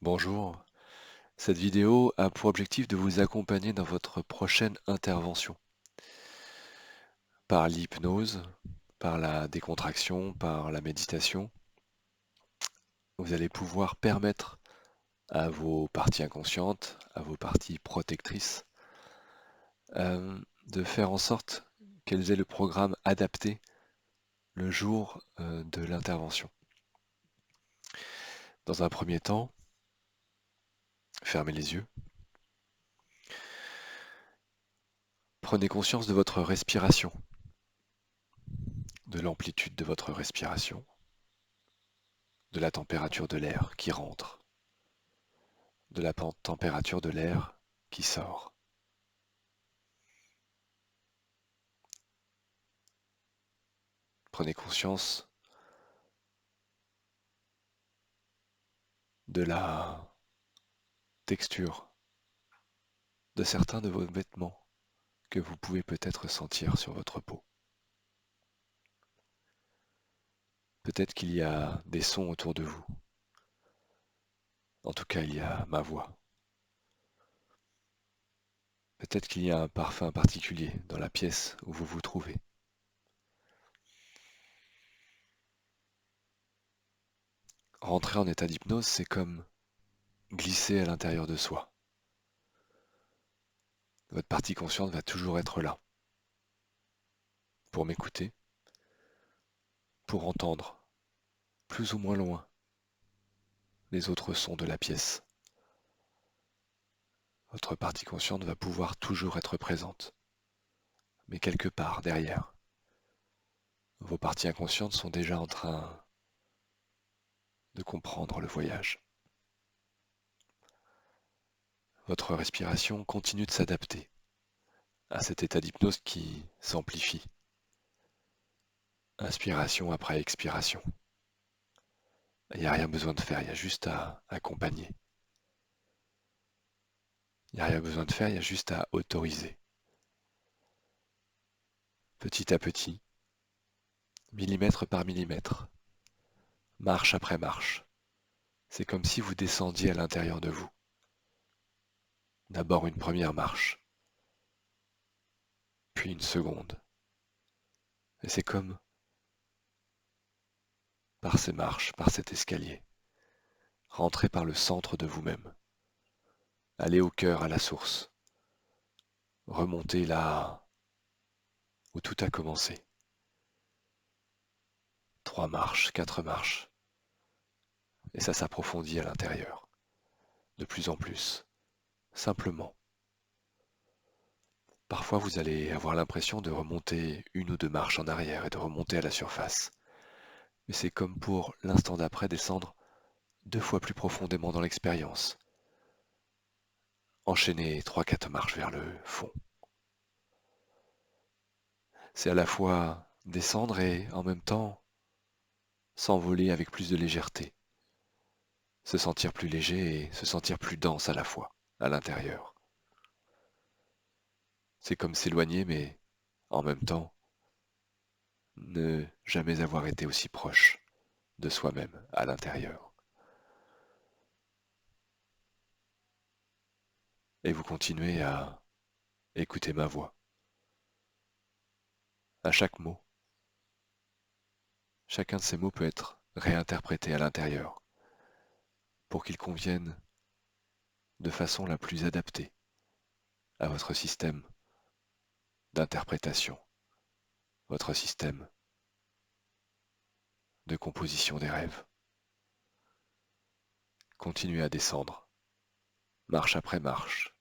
Bonjour, cette vidéo a pour objectif de vous accompagner dans votre prochaine intervention par l'hypnose, par la décontraction, par la méditation. Vous allez pouvoir permettre à vos parties inconscientes, à vos parties protectrices, de faire en sorte qu'elles aient le programme adapté le jour de l'intervention. Dans un premier temps, fermez les yeux, prenez conscience de votre respiration, de l'amplitude de votre respiration, de la température de l'air qui rentre, de la température de l'air qui sort. Prenez conscience de la texture de certains de vos vêtements que vous pouvez peut-être sentir sur votre peau. Peut-être qu'il y a des sons autour de vous. En tout cas, il y a ma voix. Peut-être qu'il y a un parfum particulier dans la pièce où vous vous trouvez. Rentrer en état d'hypnose, c'est comme glisser à l'intérieur de soi. Votre partie consciente va toujours être là pour m'écouter, pour entendre, plus ou moins loin, les autres sons de la pièce. Votre partie consciente va pouvoir toujours être présente, mais quelque part derrière. Vos parties inconscientes sont déjà en train de comprendre le voyage. Votre respiration continue de s'adapter à cet état d'hypnose qui s'amplifie, inspiration après expiration. Il n'y a rien besoin de faire, il y a juste à accompagner. Il n'y a rien besoin de faire, il y a juste à autoriser. Petit à petit, millimètre par millimètre, marche après marche. C'est comme si vous descendiez à l'intérieur de vous. D'abord une première marche, puis une seconde. Et c'est comme par ces marches, par cet escalier. Rentrez par le centre de vous-même. Allez au cœur, à la source. Remontez là où tout a commencé. 3 marches, 4 marches. Et ça s'approfondit à l'intérieur. De plus en plus. Simplement. Parfois vous allez avoir l'impression de remonter 1 ou 2 marches en arrière et de remonter à la surface. Mais c'est comme pour l'instant d'après descendre 2 fois plus profondément dans l'expérience. Enchaîner 3, 4 marches vers le fond. C'est à la fois descendre et en même temps s'envoler avec plus de légèreté. Se sentir plus léger et se sentir plus dense à la fois, à l'intérieur. C'est comme s'éloigner, mais en même temps, ne jamais avoir été aussi proche de soi-même à l'intérieur. Et vous continuez à écouter ma voix. À chaque mot, chacun de ces mots peut être réinterprété à l'intérieur pour qu'il convienne de façon la plus adaptée à votre système d'interprétation, votre système de composition des rêves. Continuez à descendre, marche après marche,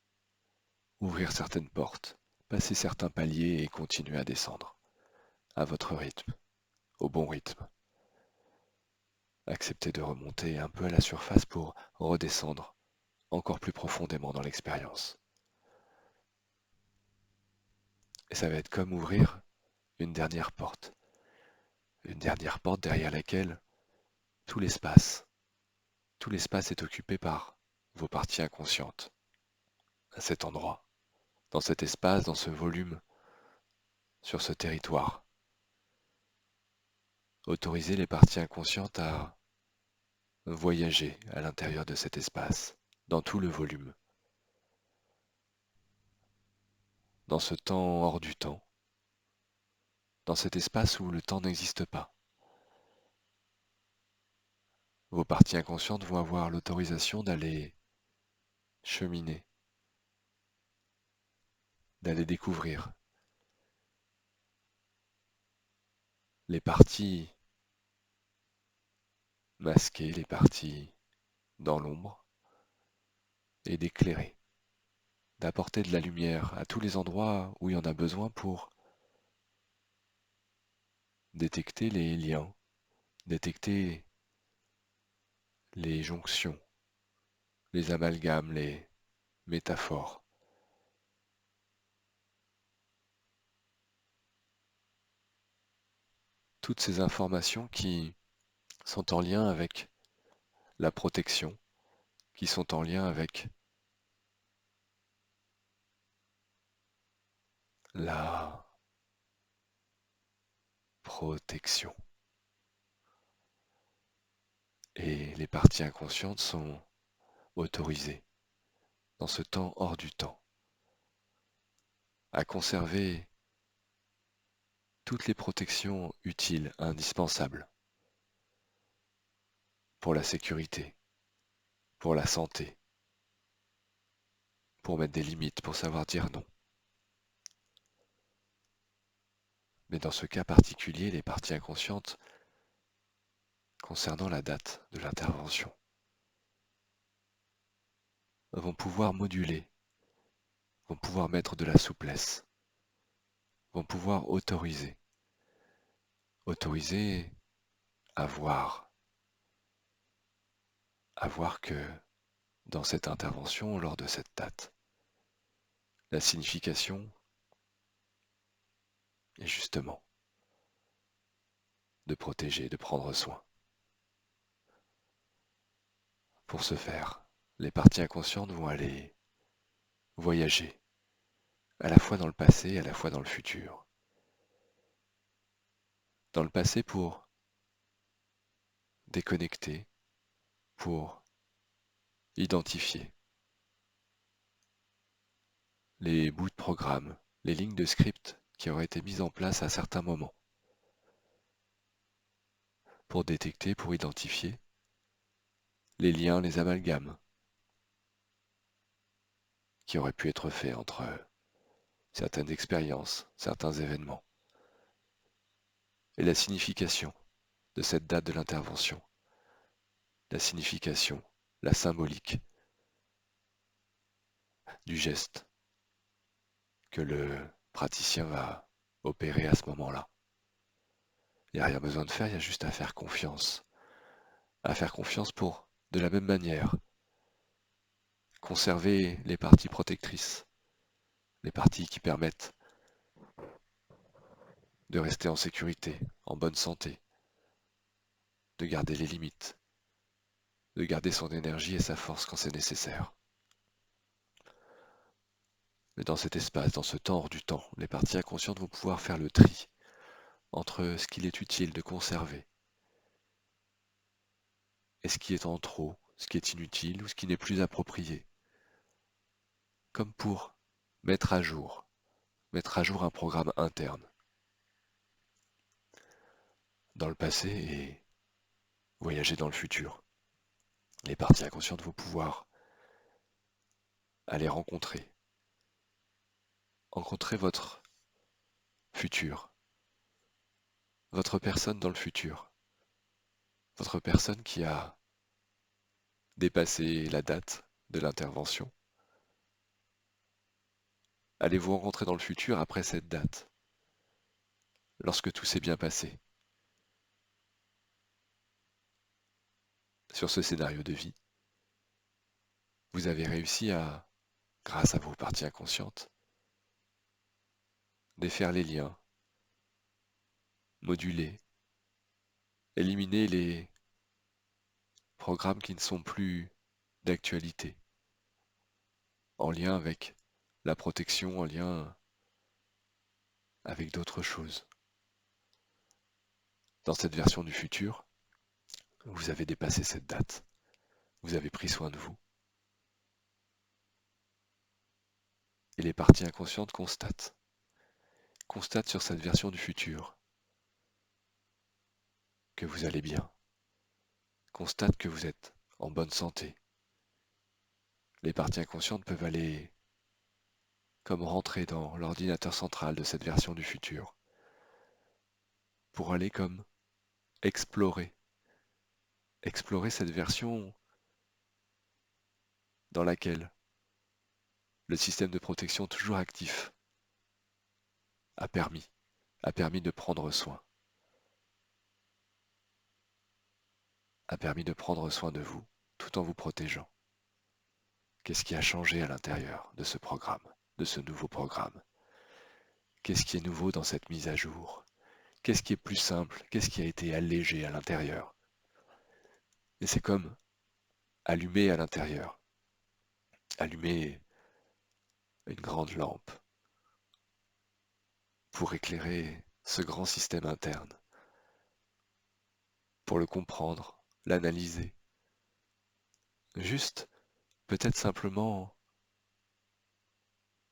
ouvrir certaines portes, passer certains paliers et continuer à descendre, à votre rythme, au bon rythme. Acceptez de remonter un peu à la surface pour redescendre encore plus profondément dans l'expérience. Et ça va être comme ouvrir une dernière porte derrière laquelle tout l'espace, tout l'espace est occupé par vos parties inconscientes, à cet endroit, dans cet espace, dans ce volume, sur ce territoire. Autorisez les parties inconscientes à voyager à l'intérieur de cet espace, dans tout le volume, dans ce temps hors du temps, dans cet espace où le temps n'existe pas. Vos parties inconscientes vont avoir l'autorisation d'aller cheminer, d'aller découvrir les parties masquées, les parties dans l'ombre, et d'éclairer, d'apporter de la lumière à tous les endroits où il y en a besoin pour détecter les liens, détecter les jonctions, les amalgames, les métaphores. Toutes ces informations qui sont en lien avec la protection, qui sont en lien avec la protection. Et les parties inconscientes sont autorisées, dans ce temps hors du temps, à conserver toutes les protections utiles, indispensables, pour la sécurité, pour la santé, pour mettre des limites, pour savoir dire non. Mais dans ce cas particulier, les parties inconscientes, concernant la date de l'intervention, vont pouvoir moduler, vont pouvoir mettre de la souplesse, vont pouvoir autoriser, autoriser à voir que dans cette intervention, lors de cette date, la signification est justement de protéger, de prendre soin. Pour ce faire, les parties inconscientes vont aller voyager, à la fois dans le passé et à la fois dans le futur. Dans le passé pour déconnecter, pour identifier les bouts de programme, les lignes de script qui auraient été mises en place à certains moments, pour détecter, pour identifier les liens, les amalgames qui auraient pu être faits entre certaines expériences, certains événements, et la signification de cette date de l'intervention, la signification, la symbolique du geste que le praticien va opérer à ce moment-là. Il n'y a rien besoin de faire, il y a juste à faire confiance. À faire confiance pour, de la même manière, conserver les parties protectrices, les parties qui permettent de rester en sécurité, en bonne santé, de garder les limites, de garder son énergie et sa force quand c'est nécessaire. Mais dans cet espace, dans ce temps hors du temps, les parties inconscientes vont pouvoir faire le tri entre ce qu'il est utile de conserver et ce qui est en trop, ce qui est inutile ou ce qui n'est plus approprié, comme pour mettre à jour un programme interne dans le passé et voyager dans le futur. Les parties inconscientes vont pouvoir aller rencontrer votre futur, votre personne dans le futur, votre personne qui a dépassé la date de l'intervention. Allez vous rencontrer dans le futur après cette date, lorsque tout s'est bien passé. Sur ce scénario de vie, vous avez réussi à, grâce à vos parties inconscientes, défaire les liens, moduler, éliminer les programmes qui ne sont plus d'actualité, en lien avec la protection, en lien avec d'autres choses. Dans cette version du futur, Vous avez dépassé cette date. Vous avez pris soin de vous. Et les parties inconscientes constatent sur cette version du futur que vous allez bien, constatent que vous êtes en bonne santé. Les parties inconscientes peuvent aller comme rentrer dans l'ordinateur central de cette version du futur, pour aller comme explorer cette version dans laquelle le système de protection toujours actif a permis, a permis de prendre soin, a permis de prendre soin de vous tout en vous protégeant. Qu'est-ce qui a changé à l'intérieur de ce programme, de ce nouveau programme? Qu'est-ce qui est nouveau dans cette mise à jour? Qu'est-ce qui est plus simple? Qu'est-ce qui a été allégé à l'intérieur? Et c'est comme allumer à l'intérieur, allumer une grande lampe pour éclairer ce grand système interne, pour le comprendre, l'analyser. Juste, peut-être simplement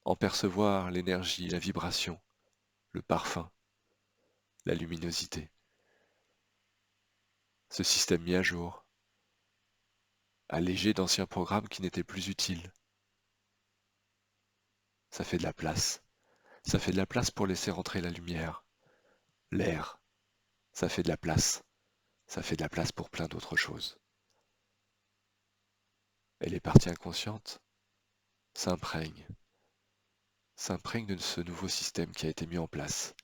en percevoir l'énergie, la vibration, le parfum, la luminosité. Ce système mis à jour, allégé d'anciens programmes qui n'étaient plus utiles. Ça fait de la place. Ça fait de la place pour laisser rentrer la lumière, l'air. Ça fait de la place. Ça fait de la place pour plein d'autres choses. Et les parties inconscientes s'imprègnent, s'imprègnent de ce nouveau système qui a été mis en place,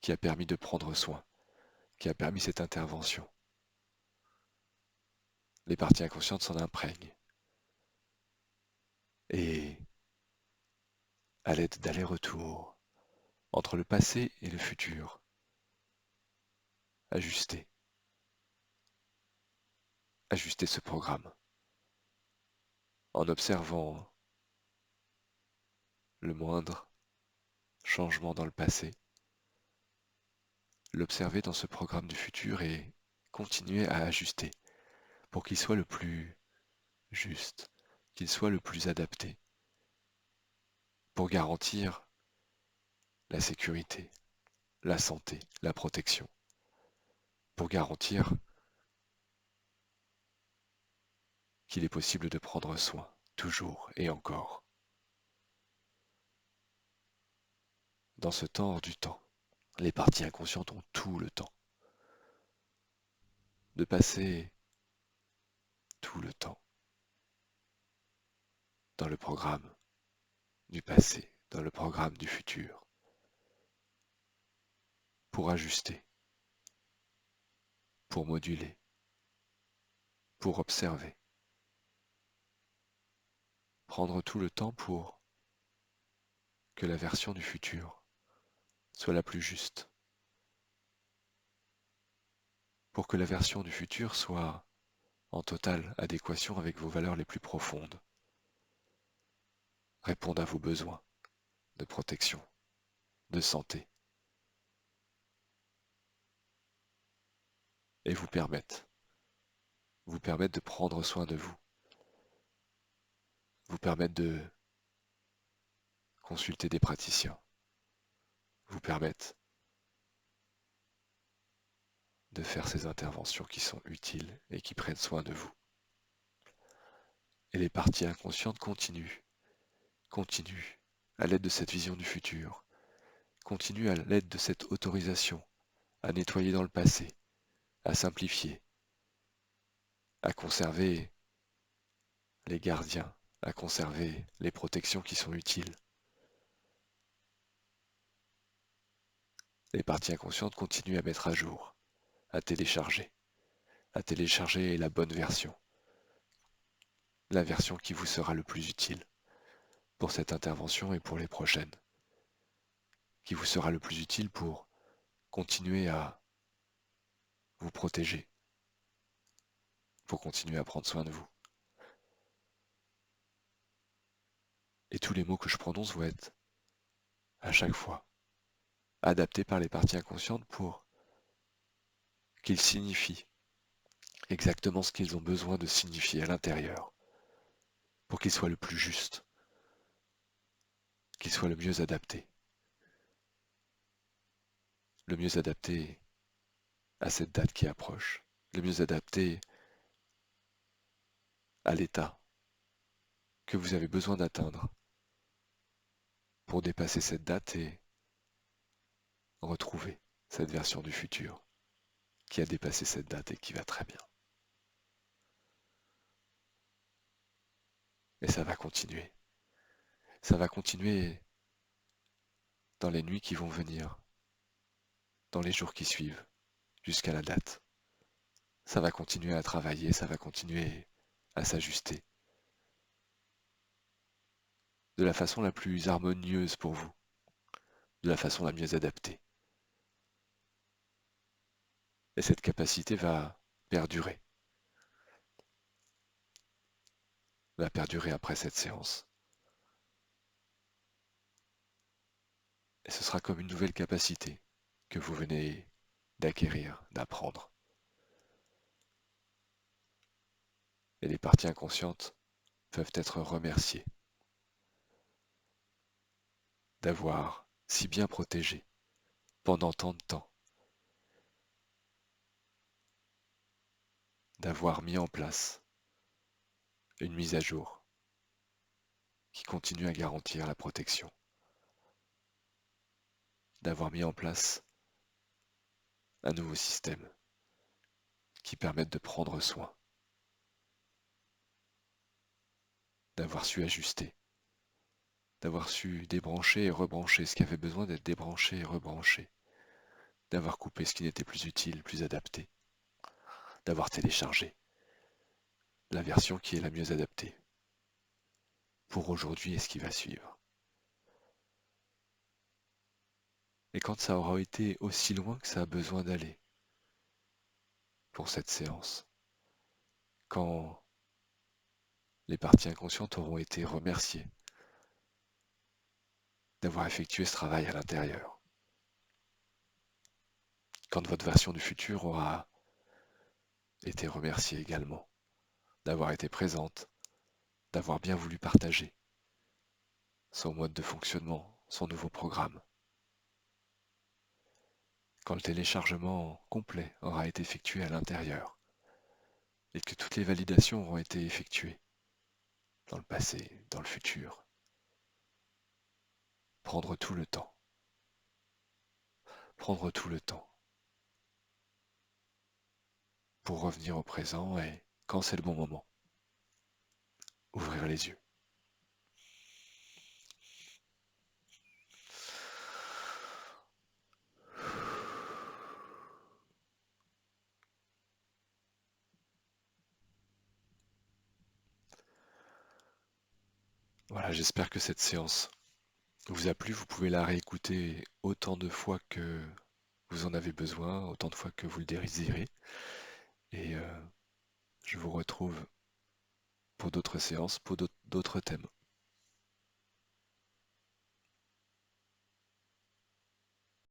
qui a permis de prendre soin, qui a permis cette intervention. Les parties inconscientes s'en imprègnent. Et à l'aide d'allers-retours entre le passé et le futur, ajuster, ajuster ce programme en observant le moindre changement dans le passé, l'observer dans ce programme du futur et continuer à ajuster pour qu'il soit le plus juste, qu'il soit le plus adapté, pour garantir la sécurité, la santé, la protection, pour garantir qu'il est possible de prendre soin, toujours et encore, dans ce temps hors du temps. Les parties inconscientes ont tout le temps de passer tout le temps dans le programme du passé, dans le programme du futur, pour ajuster, pour moduler, pour observer, prendre tout le temps pour que la version du futur soit la plus juste, pour que la version du futur soit en totale adéquation avec vos valeurs les plus profondes, réponde à vos besoins de protection, de santé, et vous permettent de prendre soin de vous permettent de consulter des praticiens, vous permettent de faire ces interventions qui sont utiles et qui prennent soin de vous. Et les parties inconscientes continuent à l'aide de cette vision du futur, continuent à l'aide de cette autorisation à nettoyer dans le passé, à simplifier, à conserver les gardiens, à conserver les protections qui sont utiles. Les parties inconscientes continuent à mettre à jour, à télécharger la bonne version, la version qui vous sera le plus utile pour cette intervention et pour les prochaines, qui vous sera le plus utile pour continuer à vous protéger, pour continuer à prendre soin de vous. Et tous les mots que je prononce vont être, à chaque fois, adaptés par les parties inconscientes pour qu'ils signifient exactement ce qu'ils ont besoin de signifier à l'intérieur, pour qu'ils soient le plus juste, qu'ils soient le mieux adapté à cette date qui approche, le mieux adapté à l'état que vous avez besoin d'atteindre pour dépasser cette date et retrouver cette version du futur qui a dépassé cette date et qui va très bien. Et ça va continuer. Ça va continuer dans les nuits qui vont venir, dans les jours qui suivent, jusqu'à la date. Ça va continuer à travailler, ça va continuer à s'ajuster de la façon la plus harmonieuse pour vous, de la façon la mieux adaptée. Et cette capacité va perdurer après cette séance. Et ce sera comme une nouvelle capacité que vous venez d'acquérir, d'apprendre. Et les parties inconscientes peuvent être remerciées d'avoir si bien protégé pendant tant de temps, d'avoir mis en place une mise à jour qui continue à garantir la protection, d'avoir mis en place un nouveau système qui permette de prendre soin, d'avoir su ajuster, d'avoir su débrancher et rebrancher ce qui avait besoin d'être débranché et rebranché, d'avoir coupé ce qui n'était plus utile, plus adapté, d'avoir téléchargé la version qui est la mieux adaptée pour aujourd'hui et ce qui va suivre. Et quand ça aura été aussi loin que ça a besoin d'aller pour cette séance, quand les parties inconscientes auront été remerciées d'avoir effectué ce travail à l'intérieur, quand votre version du futur aura été remerciée également d'avoir été présente, d'avoir bien voulu partager son mode de fonctionnement, son nouveau programme, quand le téléchargement complet aura été effectué à l'intérieur et que toutes les validations auront été effectuées dans le passé, dans le futur, prendre tout le temps, prendre tout le temps pour revenir au présent et, quand c'est le bon moment, ouvrir les yeux. Voilà, j'espère que cette séance vous a plu. Vous pouvez la réécouter autant de fois que vous en avez besoin, autant de fois que vous le désirez. Et je vous retrouve pour d'autres séances, pour d'autres thèmes.